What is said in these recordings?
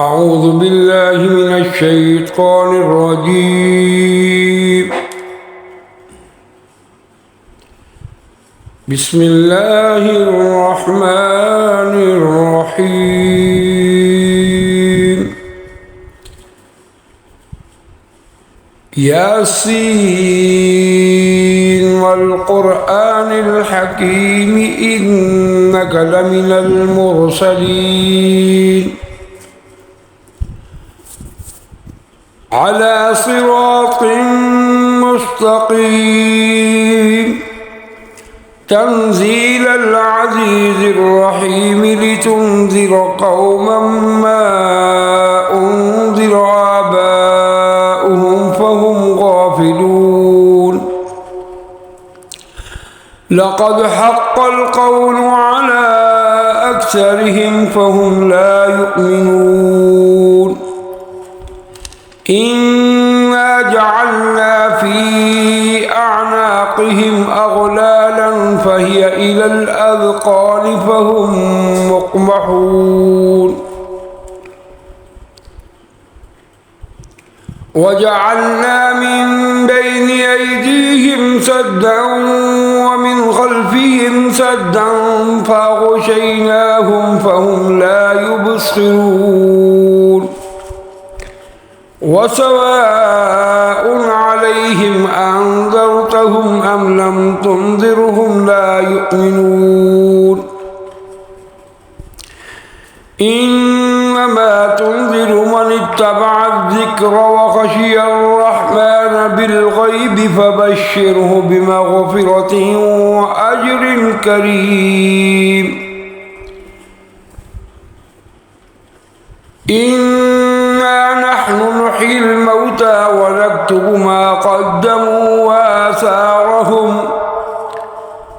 أعوذ بالله من الشيطان الرجيم. بسم الله الرحمن الرحيم. ياسين والقرآن الحكيم إنك لمن المرسلين على صراط مستقيم تنزيل العزيز الرحيم لتنذر قوما ما أنذر آباؤهم فهم غافلون. لقد حق القول على أكثرهم فهم لا يؤمنون. إنا جعلنا في أعناقهم أغلالا فهي إلى الأذقان فهم مقمحون. وجعلنا من بين أيديهم سدا ومن خلفهم سدا فأغشيناهم فهم لا يبصرون. وسواء عليهم أنذرتهم أم لم تنذرهم لا يؤمنون. إنما تنذر من اتبع الذكر وخشي الرحمن بالغيب فبشره بمغفرة وأجر كريم. إنا نحن نحيي الموتى ونكتب ما قدموا وآثارهم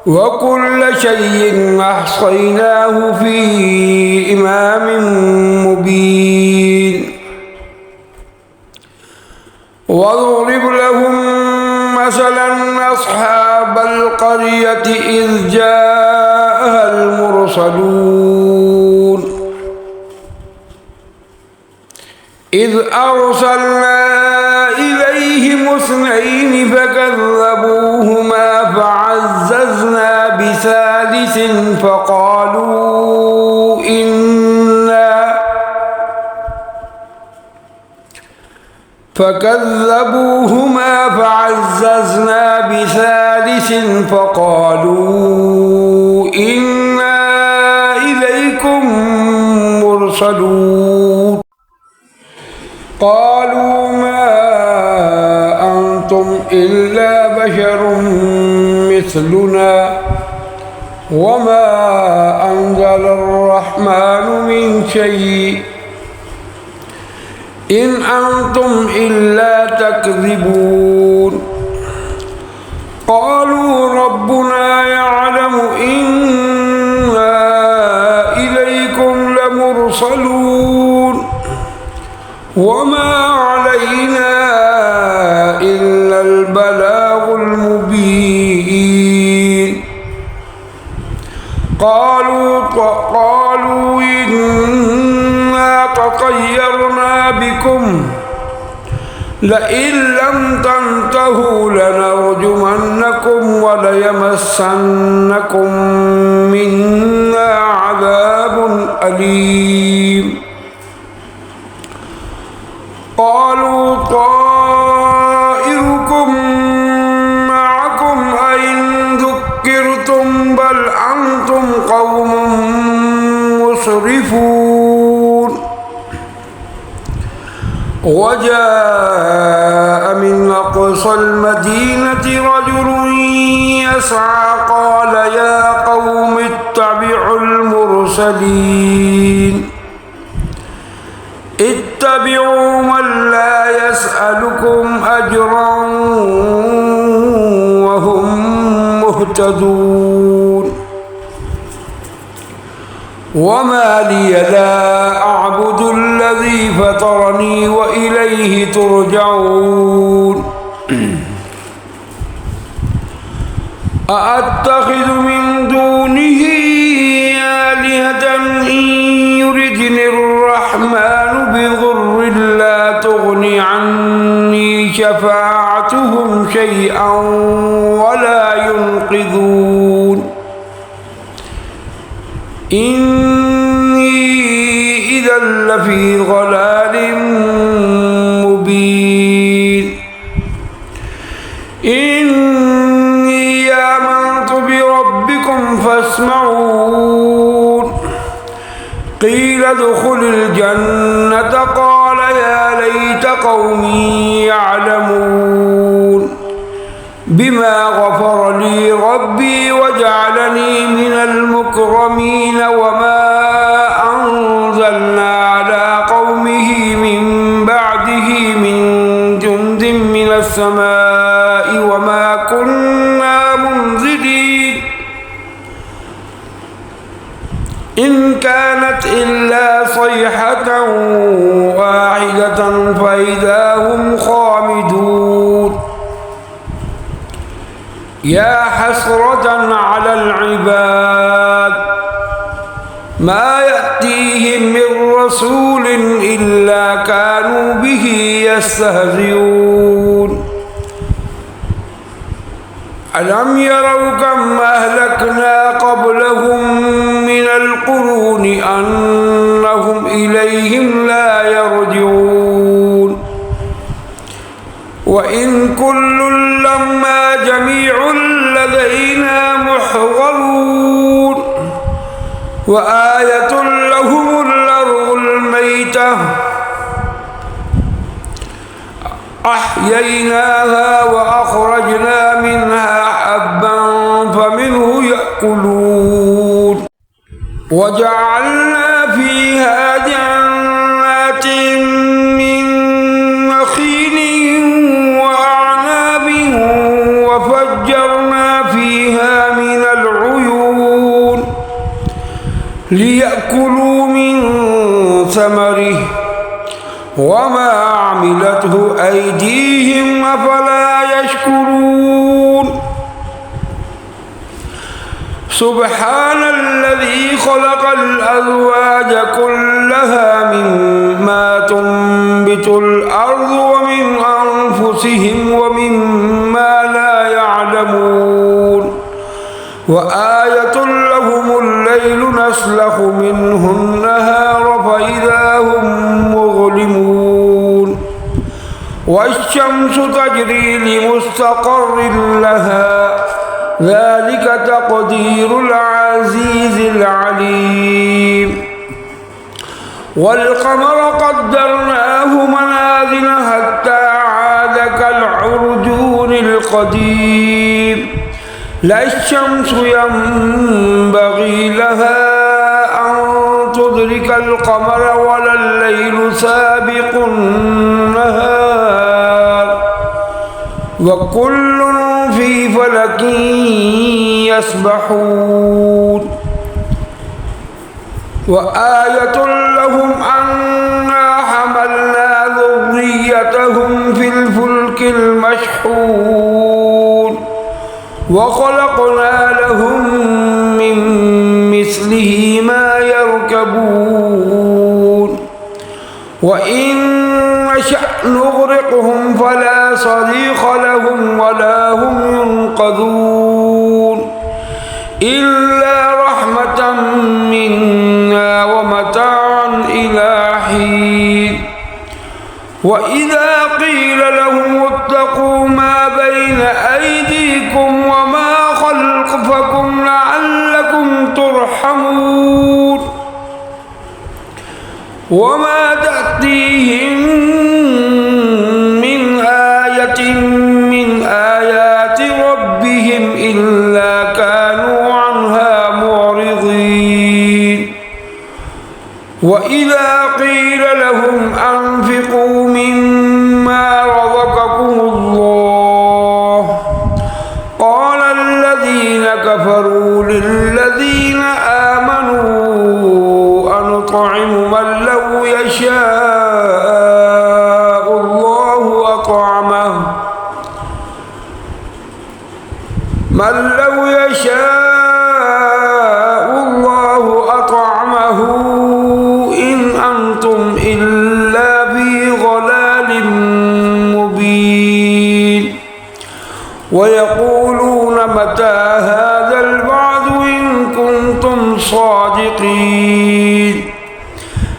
وكل شيء أحصيناه في إمام مبين. واضرب لهم مثلا أصحاب القرية إذ جاءها المرسلون إذ أرسلنا إليهم اثنين فكذبوهما فعززنا بثالث فقالوا إنا إليكم مرسلون. قالوا ما أنتم إلا بشر مثلنا وما أنزل الرحمن من شيء إن أنتم إلا تكذبون. قالوا ربنا يعلم إنا إليكم لمرسلون وما علينا إلا البلاغ المبين. قالوا إنا تطيرنا بكم لئن لم تنتهوا لنرجمنكم وليمسنكم منا عذاب أليم. قالوا طائركم معكم أئن ذكرتم بل أنتم قوم مسرفون. وجاء من أقصى المدينة رجل يسعى قال يا قوم اتبعوا المرسلين اتبعوا من لا يسألكم أجرا وهم مهتدون. وما لي لا أعبد الذي فطرني وإليه ترجعون. أأتخذ من دونه آلهة إن يردني الرحمن شيئا ولا ينقذون إني إذا لفي ضلال مبين إني آمنت بربكم فاسمعون قيل ادخل الجنة قال يا ليت قومي يعلمون بما غفر لي ربي وجعلني من المكرمين وما أنزلنا على قومه من بعده من جند من السماء وما كنا منزلين إن كانت إلا صيحة واحدة فإذا هم خامدون يا حسرة على العباد ما يأتيهم من رسول إلا كانوا به يستهزئون ألم يروا كم أهلكنا قبلهم من القرون أنهم إليهم لا يرجعون وإن كل لما جميع لدينا محضرون وآية لهم الأرض الميتة أحييناها وأخرجنا منها حبا فمنه يأكلون وجعلنا فيها جنات من نخيل وأعناب وفجرنا فيها من العيون ليأكلوا من ثمره وما عملته أيديهم أفلا يشكرون سبحان الذي خلق الأزواج كلها مما تنبت الأرض ومن أنفسهم ومما لا يعلمون وآية لهم الليل نسلخ منه النهار فإذا هم مظلمون والشمس تجري لمستقر لها ذلك تقدير العزيز العليم والقمر قدرناه منازل حتى عاد كالعرجون القديم لا الشمس ينبغي لها أن تدرك القمر ولا الليل سابق النهار وكل في فلك يسبحون وآية لهم أنا حملنا ذريتهم في الفلك المشحون وخلقنا لهم من مثله ما يركبون وإن نشأ نغرقهم فلا صريخ لهم ولا هم ينقذون إلا رحمة منا ومتاعا إلى حين وإذا قيل لهم اتقوا ما بين أيديكم وما خلفكم لعلكم ترحمون وما تأتيهم من آية من آيات ربهم إلا كانوا عنها معرضين وإذا قيل لهم أنفقوا مما رزقكم الله قال الذين كفروا للذين آمنوا أنطعم من لو يشاء الله أطعمه إن أنتم إلا في ضلال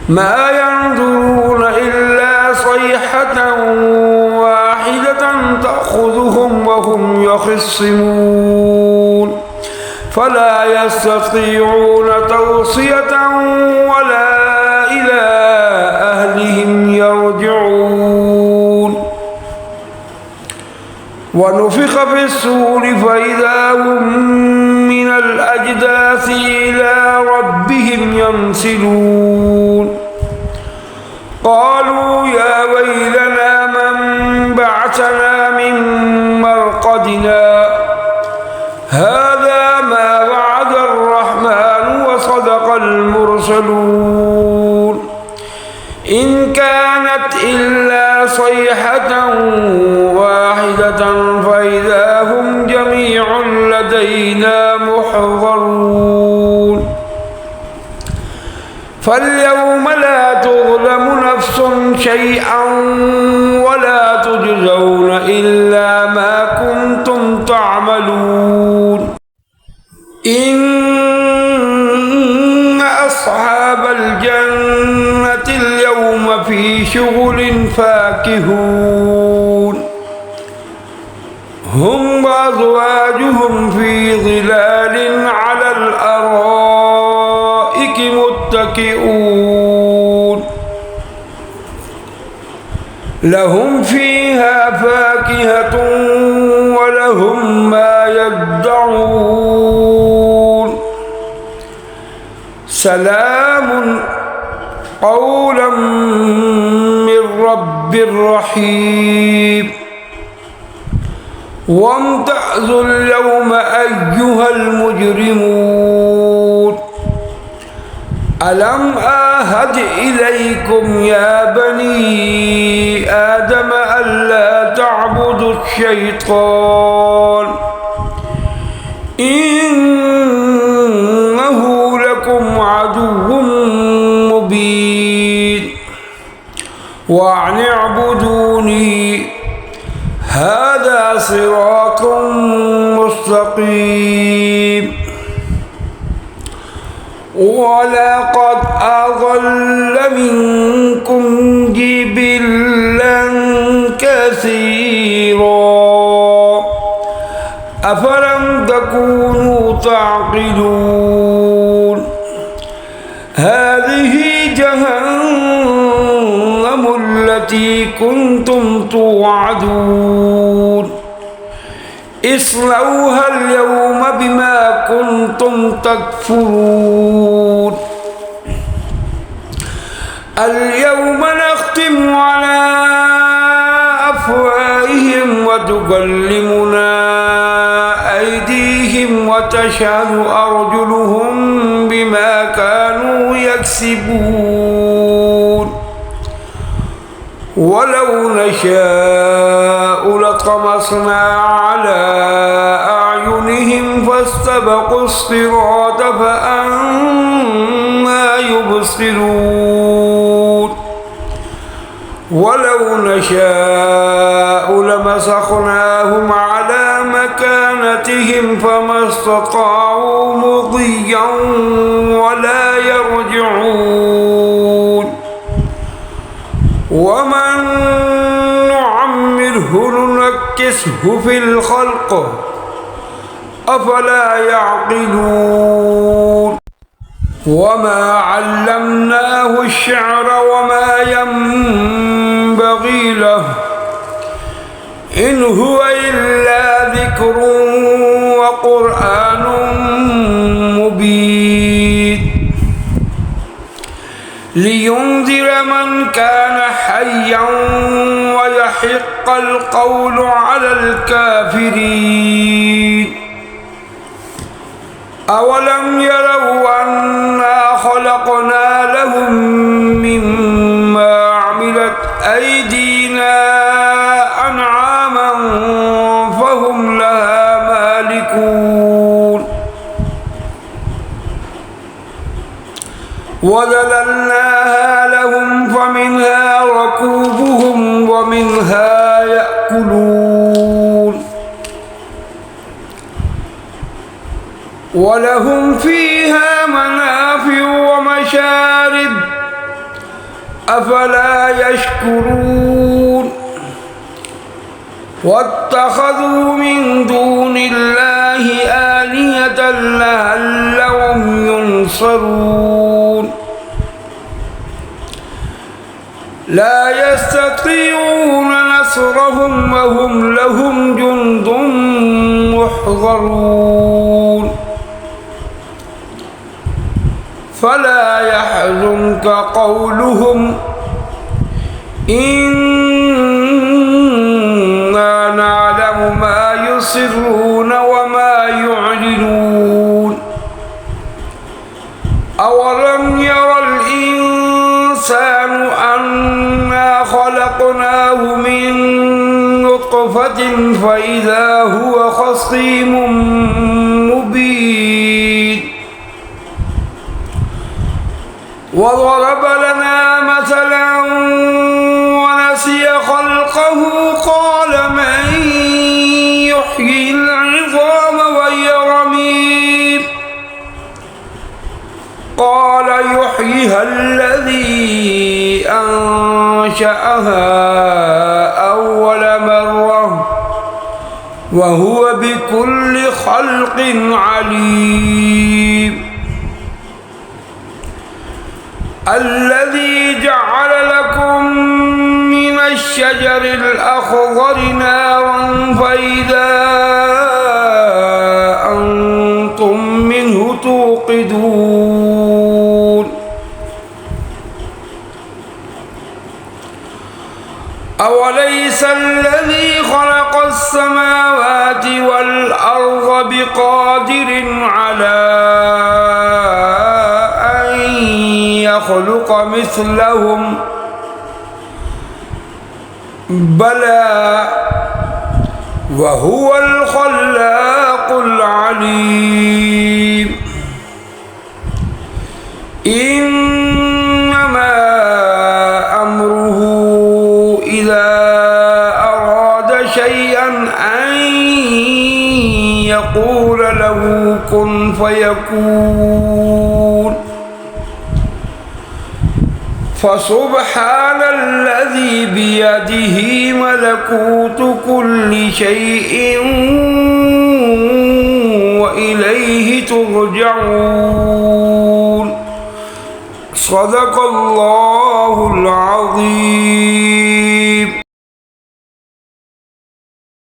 ما ينظرون إلا صيحة واحدة تأخذهم وهم يخصمون فلا يستطيعون توصية ولا إلى أهلهم يرجعون ونفخ في الصور فإذا هم من الأجداث إلى ربهم ينسلون قالوا يا ويلنا من بعثنا من مرقدنا هذا ما وعد الرحمن وصدق المرسلون إن كانت إلا صيحة واحدة فإذا هم جميع لدينا محضرون فاليوم لا تظلم نفس شيئا ولا تجزون إلا ما كنتم تعملون إن أصحاب الجنة اليوم في شغل فاكهون هم وأزواجهم في ظلال على الأرائك متكئون لهم فيها فاكهة ولهم ما يدعون سلام قولا من رب رحيم وامتازوا اليوم أيها المجرمون ألم آهد إليكم يا بني آدم ألا تعبدوا الشيطان إنه لكم عدو مبين وأن اعبدوني هذا صراط مستقيم ولقد أضل منكم جبلا كثيرا أفلم تكونوا تعقلون هذه جهنم التي كنتم توعدون اصلوها اليوم بما كنتم تكفرون اليوم نختم على أفواههم وتكلمنا أيديهم وتشهد أرجلهم بما كانوا يكسبون ولو نشاء لطمسنا على أعينهم فاستبقوا الصراط فأنى يبصرون ولو نشاء لمسخناهم على مكانتهم فما استطاعوا مضيا ولا يرجعون ومن نعمره ننكسه في الخلق أفلا يعقلون وما علمناه الشعر وما ينبغي له إن هو إلا ذكر وقرآن مبين لينذر من كان حيا ويحق القول على الكافرين أولم يروا أنا خلقنا لهم مما عملت أيدينا أنعاما فهم لها مالكون وذللناها لهم فمنها ركوبهم ومنها يأكلون ولهم فيها منافع ومشارب أفلا يشكرون واتخذوا من دون الله آلهة لعلهم ينصرون لا يستطيعون نصرهم وهم لهم جند محضرون فلا يحزنك قولهم إنا نعلم ما يسرون وما يعلنون أولم ير الإنسان أنا خلقناه من نطفة فإذا هو خصيم مبين وضرب لنا مثلا ونسي خلقه قال من يحيي العظام وهي رميم قال يحييها الذي أنشأها أول مرة وهو بكل خلق عليم الذي جعل لكم من الشجر الأخضر نارا فإذا أنتم منه توقدون أوليس الذي خلق السماوات والأرض بقادر على يخلق مثلهم بلى وهو الخلاق العليم إنما أمره إذا أراد شيئا أن يقول له كن فيكون فسبحان الذي بيده ملكوت كل شيء وإليه ترجعون صدق الله العظيم.